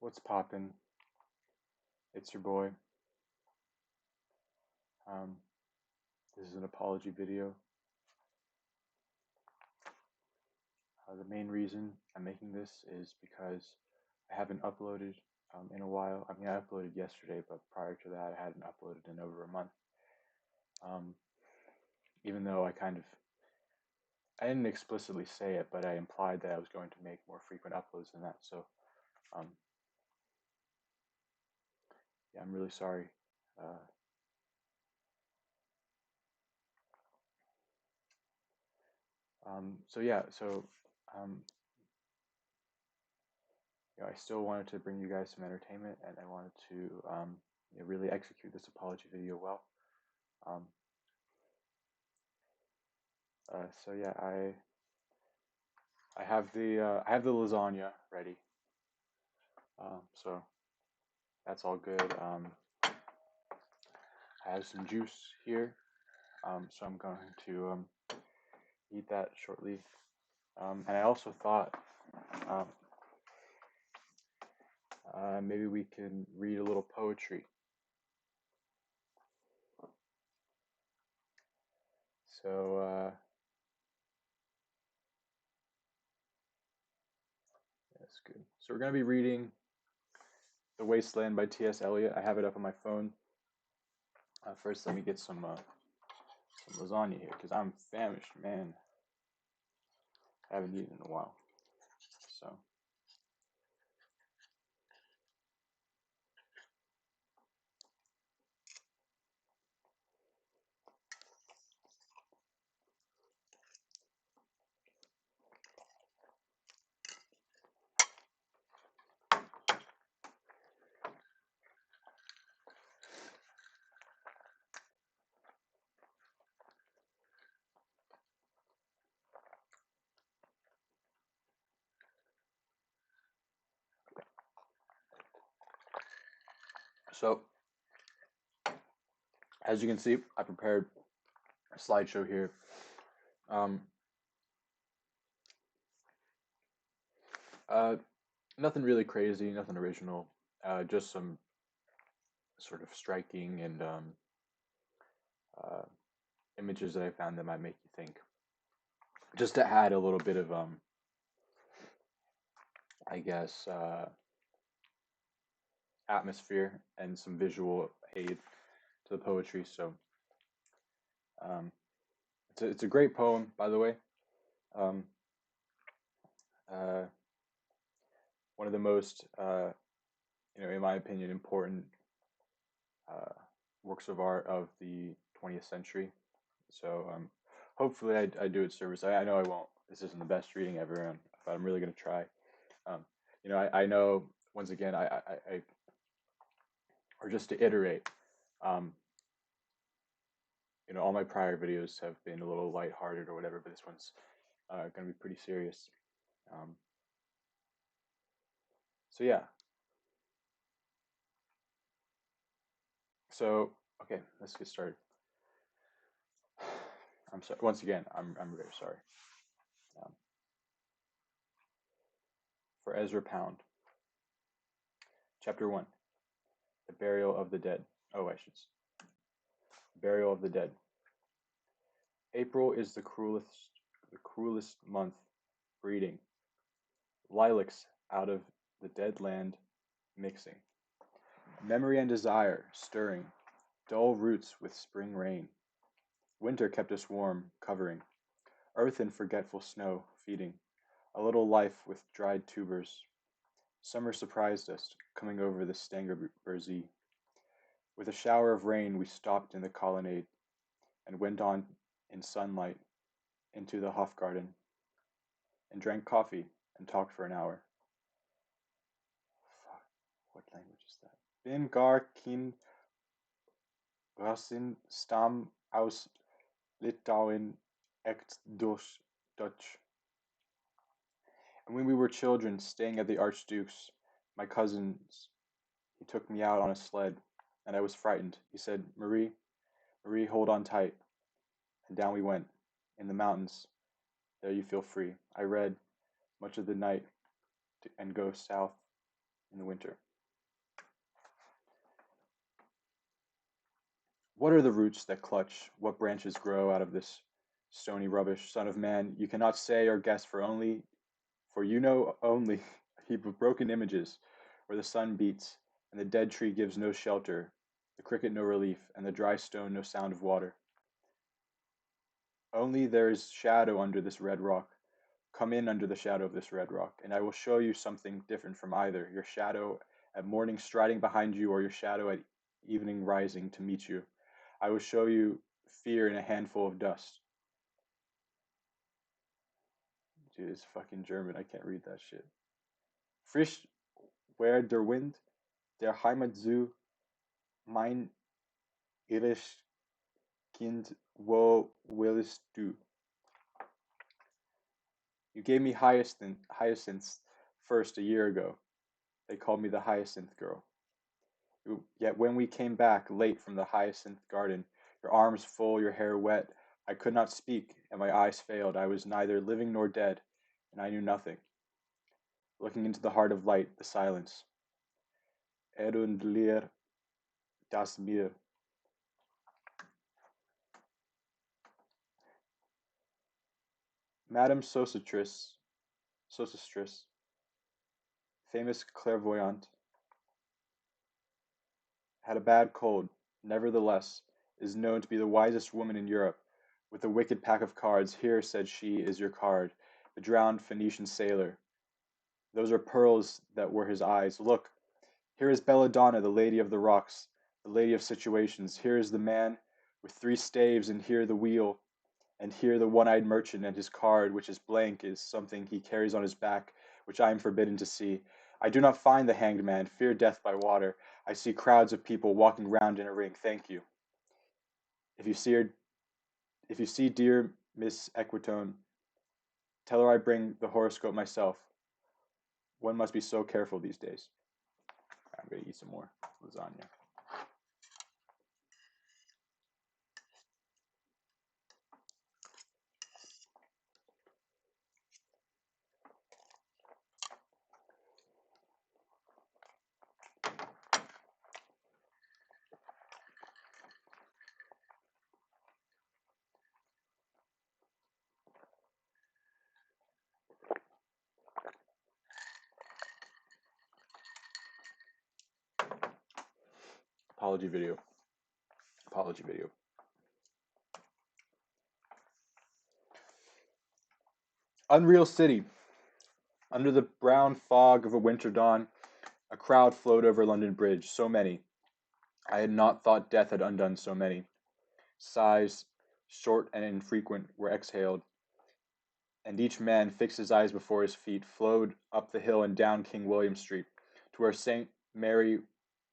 What's poppin'? It's your boy. Um, this is an apology video. The main reason I'm making this is because I haven't uploaded in a while. I mean, I uploaded yesterday, but prior to that, I hadn't uploaded in over a month. Um, Even though I didn't explicitly say it, but I implied that I was going to make more frequent uploads than that. So, um, yeah, I'm really sorry. Uh, so yeah, so um, I still wanted to bring you guys some entertainment, and I wanted to really execute this apology video well. Um, so yeah, I have the lasagna ready. So that's all good. I have some juice here, so I'm going to eat that shortly. And I also thought um, maybe we can read a little poetry. So that's good. So we're going to be reading The Wasteland by T.S. Eliot. I have it up on my phone. First, let me get some lasagna here because I'm famished, man. I haven't eaten in a while. So So, as you can see, I prepared a slideshow here. Um, uh, Nothing really crazy, nothing original. Just some sort of striking and uh, images that I found that might make you think. Just to add a little bit of, I guess, atmosphere and some visual aid to the poetry. So, um, it's a great poem, by the way. Um, uh, One of the most, in my opinion, important uh, works of art of the 20th century. So hopefully I do it service. I know I won't. This isn't the best reading ever, but I'm really going to try. Um, I know once again, or just to iterate, um, all my prior videos have been a little lighthearted or whatever, but this one's going to be pretty serious. Um, so yeah. So okay, let's get started. I'm sorry. Once again, I'm very sorry. Um, for Ezra Pound, Chapter 1: The Burial of the Dead. Oh, I should. Burial of the Dead. April is the cruelest month breeding. Lilacs out of the dead land mixing. Memory and desire stirring. Dull roots with spring rain. Winter kept us warm, covering. Earth in forgetful snow, feeding. A little life with dried tubers. Summer surprised us, coming over the Stangerbergsee. With a shower of rain we stopped in the colonnade, and went on in sunlight into the Hofgarten, and drank coffee, and talked for an hour. Fuck, what language is that? Bin gar kein Russin, stam aus Litauen, echt Dutch. And when we were children, staying at the Archduke's, my cousin's, he took me out on a sled, and I was frightened. He said, Marie, Marie, hold on tight. And down we went, in the mountains. There you feel free. I read much of the night and go south in the winter. What are the roots that clutch? What branches grow out of this stony rubbish? Son of man, you cannot say or guess, for you know only a heap of broken images, where the sun beats, and the dead tree gives no shelter, the cricket no relief, and the dry stone no sound of water. Only there is shadow under this red rock. Come in under the shadow of this red rock, and I will show you something different from either, your shadow at morning striding behind you, or your shadow at evening rising to meet you. I will show you fear in a handful of dust. Dude, it's fucking German. I can't read that shit. Frisch where der Wind, der Heimat zu, mein irisch Kind, wo willst du? You gave me hyacinths first a year ago. They called me the hyacinth girl. Yet when we came back late from the hyacinth garden, your arms full, your hair wet, I could not speak, and my eyes failed. I was neither living nor dead, and I knew nothing. Looking into the heart of light, the silence. Erundlir das Meer. Madame Sosostris, famous clairvoyante, had a bad cold, nevertheless, is known to be the wisest woman in Europe. With a wicked pack of cards, here, said she, is your card, the drowned Phoenician sailor. Those are pearls that were his eyes. Look, here is Belladonna, the lady of the rocks, the lady of situations. Here is the man with 3 staves, and here the wheel, and here the one-eyed merchant, and his card, which is blank, is something he carries on his back, which I am forbidden to see. I do not find the hanged man, fear death by water. I see crowds of people walking round in a ring. Thank you. If you see dear Miss Equitone, tell her I bring the horoscope myself. One must be so careful these days. I'm gonna eat some more lasagna. Apology video. Unreal City. Under the brown fog of a winter dawn, a crowd flowed over London Bridge. So many. I had not thought death had undone so many. Sighs, short and infrequent, were exhaled, and each man fixed his eyes before his feet, flowed up the hill and down King William Street, to where St. Mary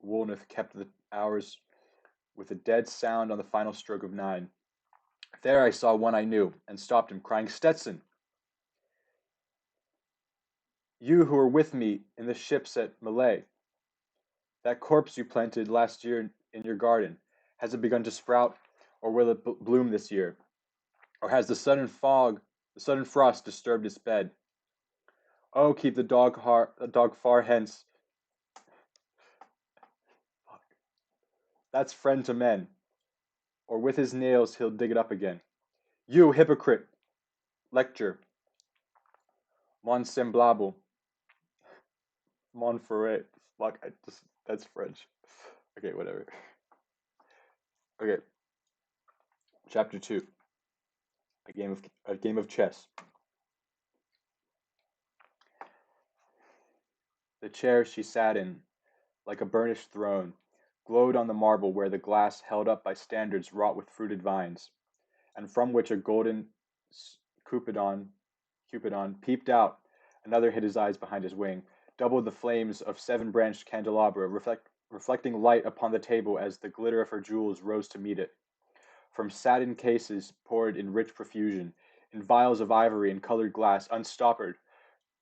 Woolnoth kept the hours with a dead sound on the final stroke of 9. There I saw one I knew, and stopped him, crying, Stetson! You who were with me in the ships at Malay. That corpse you planted last year in your garden, has it begun to sprout, or will it bloom this year? Or has the sudden frost disturbed its bed? Oh, keep the dog far hence. That's friend to men. Or with his nails he'll dig it up again. You hypocrite! Lecture. Mon semblable. Montferrat. Fuck, that's French. Okay, whatever. Okay. Chapter 2. A game of chess. The chair she sat in, like a burnished throne, glowed on the marble where the glass held up by standards wrought with fruited vines, and from which a golden Cupidon peeped out. Another hid his eyes behind his wing, doubled the flames of 7-branched candelabra, reflecting light upon the table as the glitter of her jewels rose to meet it. From satin cases poured in rich profusion, in vials of ivory and colored glass, unstoppered,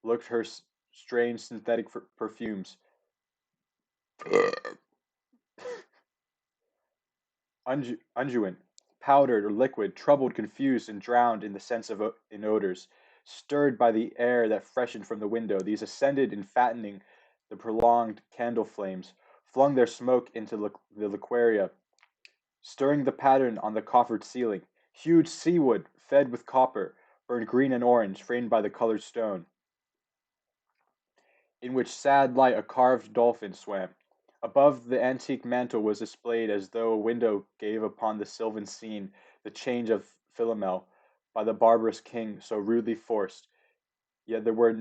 looked her strange synthetic perfumes. Unguent, powdered or liquid, troubled, confused, and drowned in the sense of in odors, stirred by the air that freshened from the window. These ascended in fattening The prolonged candle flames flung their smoke into the liquaria, stirring the pattern on the coffered ceiling. Huge seawood, fed with copper, burned green and orange, framed by the colored stone, in which sad light a carved dolphin swam. Above the antique mantel was displayed, as though a window gave upon the sylvan scene, the change of Philomel, by the barbarous king so rudely forced. Yet there were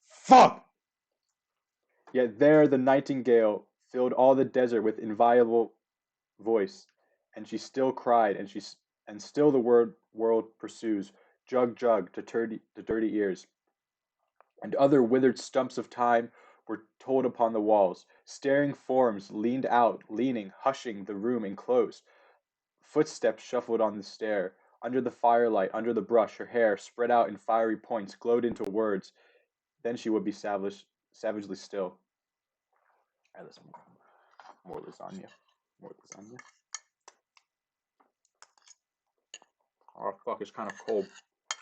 fuck. Yet there the nightingale filled all the desert with inviolable voice, and she still cried, and still the world pursues, jug jug to dirty ears. And other withered stumps of time were told upon the walls. Staring forms leaned out, leaning, hushing the room enclosed. Footsteps shuffled on the stair. Under the firelight, under the brush, her hair, spread out in fiery points, glowed into words. Then she would be savagely still. Alright, let's more lasagna. More lasagna. Oh fuck, it's kind of cold.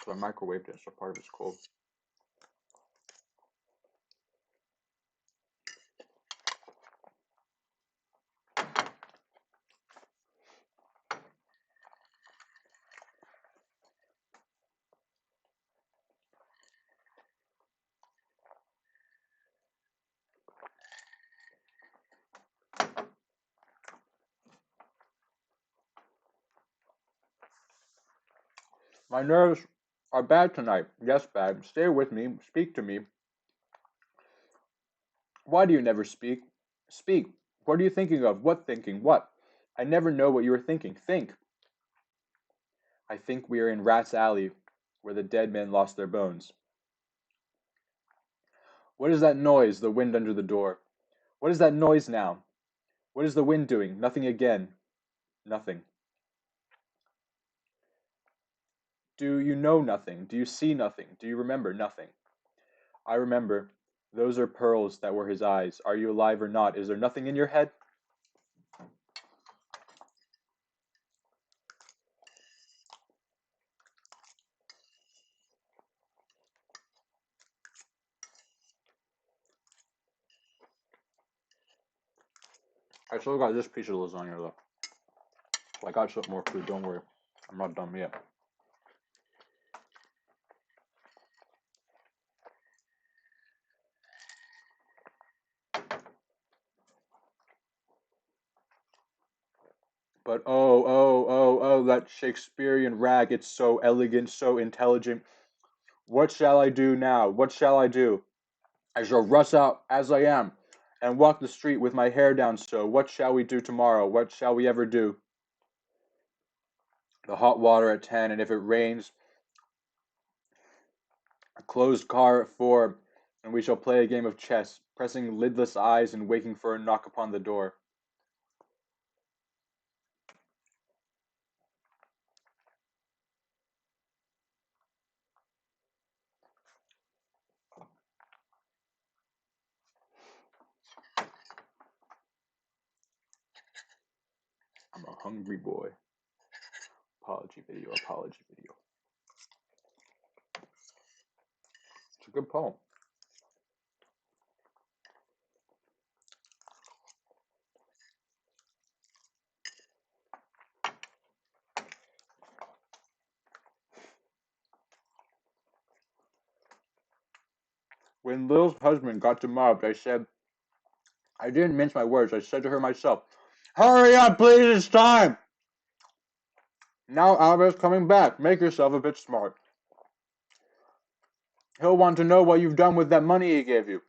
So I microwaved it, so part of it's cold. My nerves are bad tonight. Yes, bad. Stay with me. Speak to me. Why do you never speak? Speak. What are you thinking of? What thinking? What? I never know what you are thinking. Think. I think we are in Rat's Alley, where the dead men lost their bones. What is that noise? The wind under the door. What is that noise now? What is the wind doing? Nothing again. Nothing. Do you know nothing? Do you see nothing? Do you remember nothing? I remember. Those are pearls that were his eyes. Are you alive or not? Is there nothing in your head? I still got this piece of lasagna though. I got some more food, don't worry. I'm not done yet. But oh, that Shakespearean rag, it's so elegant, so intelligent. What shall I do now? What shall I do? I shall rush out as I am, and walk the street with my hair down so. What shall we do tomorrow? What shall we ever do? The hot water at 10, and if it rains, a closed car at 4, and we shall play a game of chess, pressing lidless eyes and waking for a knock upon the door. I'm a hungry boy. Apology video. It's a good poem. When Lil's husband got demobbed, I didn't mince my words. I said to her myself, "Hurry up, please, it's time!" Now Albert's coming back. Make yourself a bit smart. He'll want to know what you've done with that money he gave you.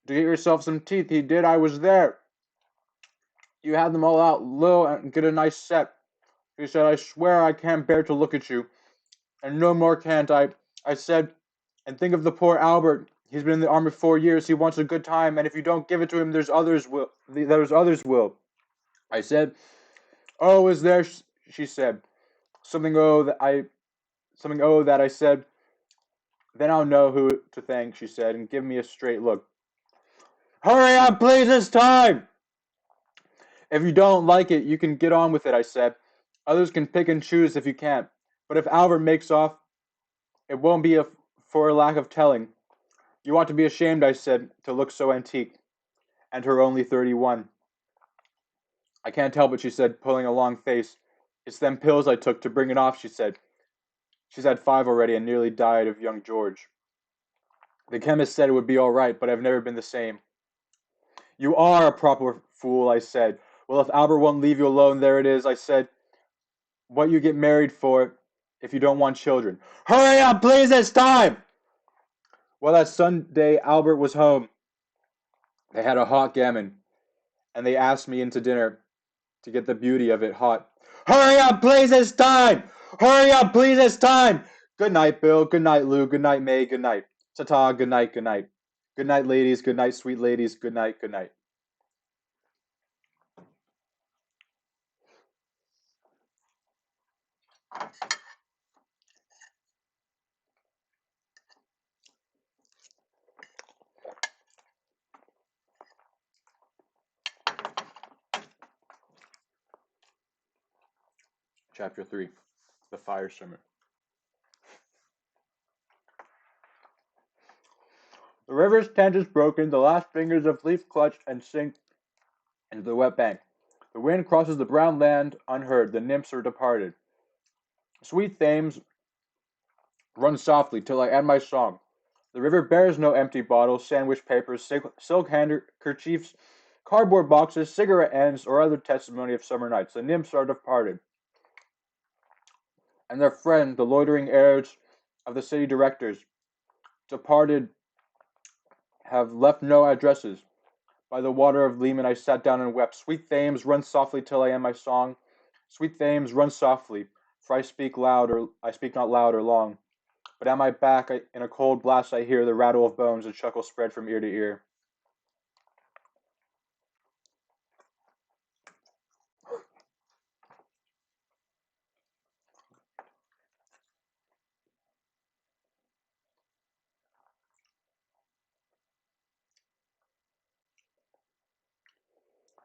To get yourself some teeth, he did. I was there. You had them all out, Lil, and get a nice set. He said, "I swear I can't bear to look at you. And no more can't I." I said, "And think of the poor Albert. He's been in the army 4 years. He wants a good time, and if you don't give it to him, there's others will. I said, "Oh, is there?" She said, "Something that I said. Then I'll know who to thank," she said, and give me a straight look. "Hurry up, please, it's time!" "If you don't like it, you can get on with it," I said. "Others can pick and choose if you can't. But if Albert makes off, it won't be for a lack of telling. You ought to be ashamed, I said, to look so antique. And her only 31. I can't help it, she said, pulling a long face. It's them pills I took to bring it off, she said. She's had 5 already and nearly died of young George. The chemist said it would be all right, but I've never been the same. You are a proper fool, I said. Well, if Albert won't leave you alone, there it is, I said. What you get married for if you don't want children. Hurry up, please, it's time! Well, that Sunday, Albert was home. They had a hot gammon, and they asked me into dinner to get the beauty of it hot. Hurry up, please, it's time! Hurry up, please, it's time! Good night, Bill. Good night, Lou. Good night, May. Good night. Ta-ta. Good night. Good night. Good night, ladies. Good night, sweet ladies. Good night. Good night. Chapter 3. The Fire Sermon. The river's tent is broken, the last fingers of leaf clutch and sink into the wet bank. The wind crosses the brown land unheard, the nymphs are departed. Sweet Thames, run softly till I end my song. The river bears no empty bottles, sandwich papers, silk handkerchiefs, cardboard boxes, cigarette ends, or other testimony of summer nights. The nymphs are departed. And their friend, the loitering heirs of the city directors, departed, have left no addresses. By the water of Leman I sat down and wept. Sweet Thames, run softly till I end my song. Sweet Thames, run softly, for I speak not loud or long. But at my back, in a cold blast, I hear the rattle of bones and chuckle spread from ear to ear.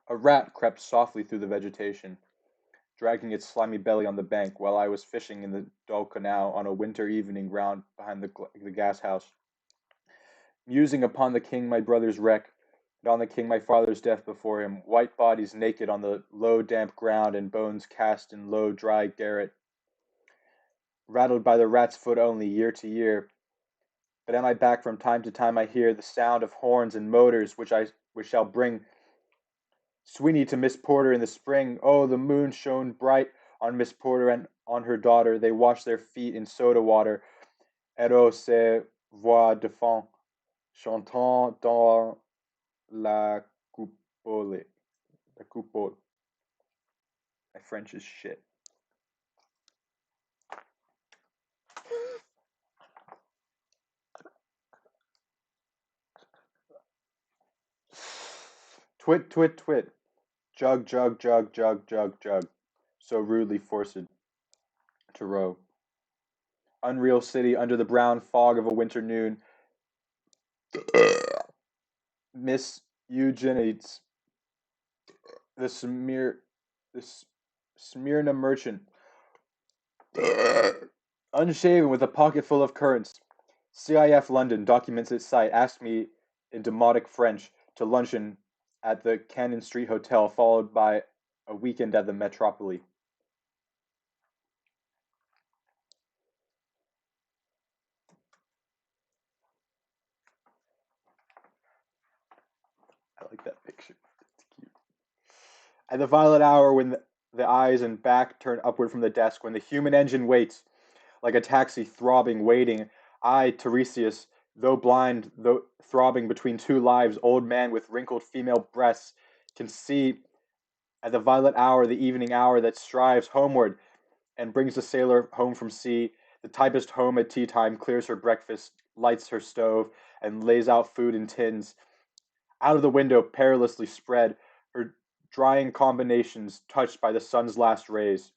A rat crept softly through the vegetation, dragging its slimy belly on the bank, while I was fishing in the dull canal on a winter evening round behind the gas house, musing upon the king my brother's wreck, and on the king my father's death before him, white bodies naked on the low damp ground, and bones cast in low dry garret, rattled by the rat's foot only, year to year. But at my back from time to time I hear the sound of horns and motors, which shall bring Sweeney to Miss Porter in the spring. Oh, the moon shone bright on Miss Porter and on her daughter. They washed their feet in soda water. Eros se voix de fond, chantant dans la coupole. La coupole. My French is shit. Twit, twit, twit. Jug, jug, jug, jug, jug, jug. So rudely forced to row. Unreal city under the brown fog of a winter noon. Miss Eugenides, the Smyrna merchant, unshaven with a pocket full of currants. CIF London documents its site, asked me in demotic French to luncheon at the Cannon Street Hotel, followed by a weekend at the Metropole. I like that picture. It's cute. At the violet hour, when the eyes and back turn upward from the desk, when the human engine waits, like a taxi throbbing, waiting, I, Tiresias, though blind, though throbbing between two lives, old man with wrinkled female breasts, can see at the violet hour, the evening hour that strives homeward and brings the sailor home from sea, the typist home at tea time, clears her breakfast, lights her stove, and lays out food in tins. Out of the window, perilously spread, her drying combinations touched by the sun's last rays.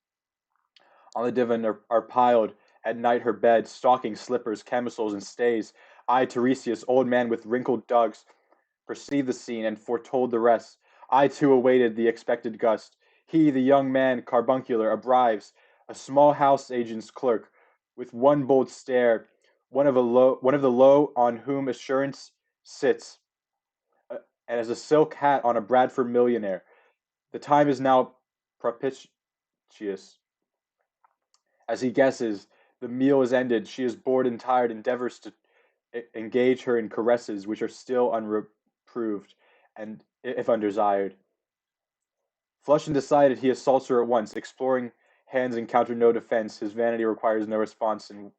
On the divan are piled, at night her bed, stockings, slippers, camisoles, and stays. I, Tiresias, old man with wrinkled dugs, perceived the scene and foretold the rest. I too awaited the expected gust. He, the young man, carbuncular, arrives, a small house agent's clerk, with one bold stare, one of the low on whom assurance sits, uh, and as a silk hat on a Bradford millionaire. The time is now propitious. As he guesses, the meal is ended. She is bored and tired, endeavors to engage her in caresses which are still unreproved, and if undesired. Flushed and decided, he assaults her at once. Exploring hands encounter no defense. His vanity requires no response and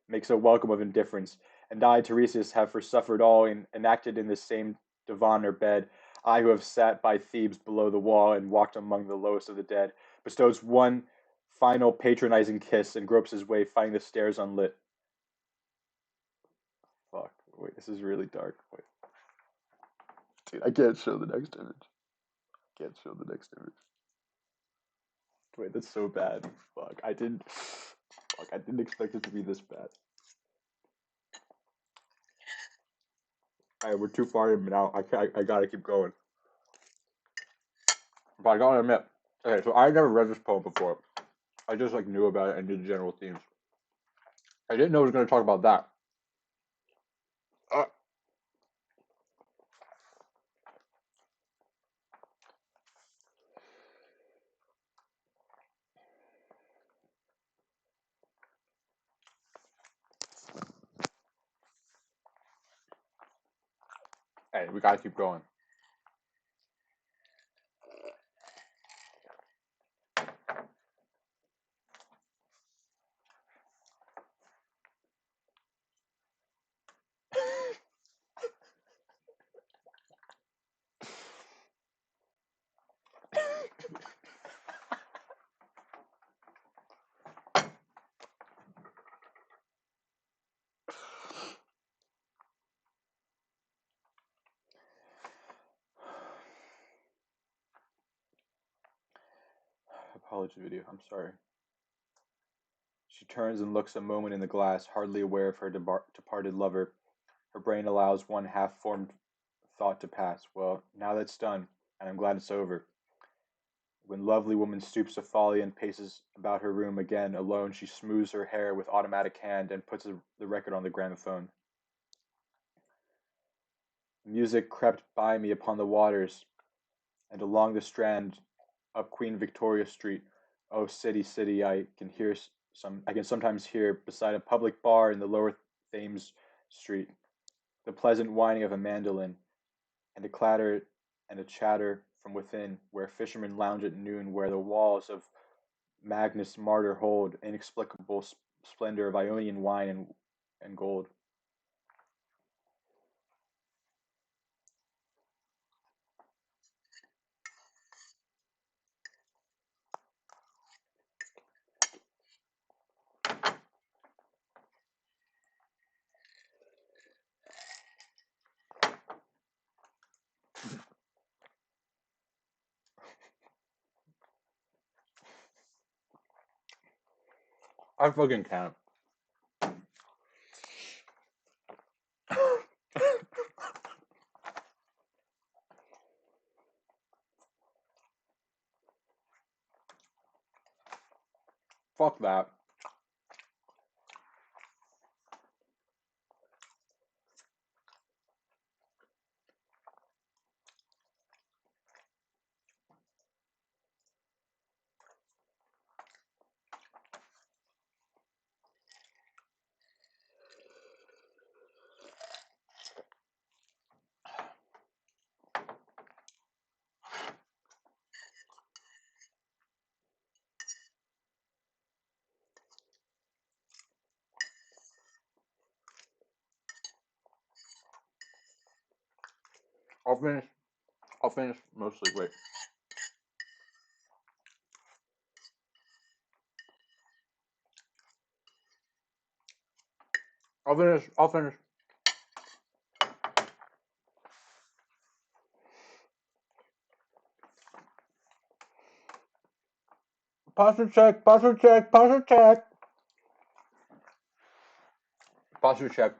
makes a welcome of indifference. And I, Tiresias, have forsuffered all enacted in this same divan or bed. I, who have sat by Thebes below the wall and walked among the lowest of the dead, bestows one final patronizing kiss and gropes his way, finding the stairs unlit. Fuck. Wait, this is really dark. Wait. Dude, I can't show the next image. Can't show the next image. Wait, that's so bad. Fuck, I didn't. Fuck, I didn't expect it to be this bad. Alright, we're too far in now. I gotta keep going. But I gotta admit, okay, so I never read this poem before. I just like knew about it and knew the general themes. I didn't know it was gonna talk about that. Uh, hey, we gotta keep going. Apology video. I'm sorry. She turns and looks a moment in the glass, hardly aware of her departed lover. Her brain allows one half-formed thought to pass. Well, now that's done, and I'm glad it's over. When lovely woman stoops to folly and paces about her room again alone, she smooths her hair with automatic hand and puts the record on the gramophone. Music crept by me upon the waters, and along the Strand, up Queen Victoria Street. Oh, city, city, I can sometimes hear beside a public bar in the lower Thames Street the pleasant whining of a mandolin, and a clatter and a chatter from within, where fishermen lounge at noon, where the walls of Magnus Martyr hold inexplicable splendor of Ionian wine and gold. I fucking can't. Fuck that. I'll finish. I'll finish mostly. Wait. I'll finish. I'll finish. Posture check. Posture check. Posture check. Posture check.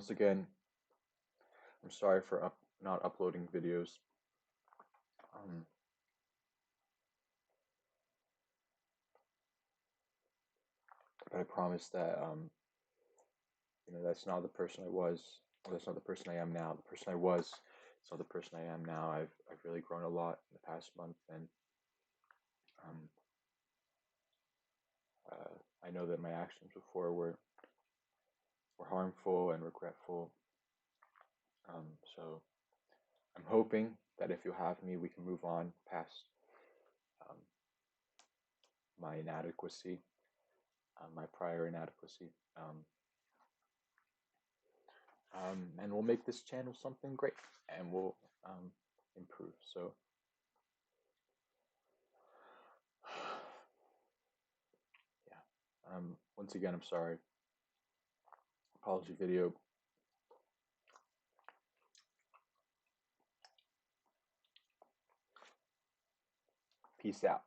once again, I'm sorry for not uploading videos. But I promise that that's not the person I was. That's not the person I am now. The person I was, it's not the person I am now. I've really grown a lot in the past month, and um, I know that my actions before were harmful and regretful. So I'm hoping that if you have me, we can move on past um, my inadequacy, my prior inadequacy, and we'll make this channel something great, and we'll improve. So yeah. Once again, I'm sorry. Apology video. Peace out.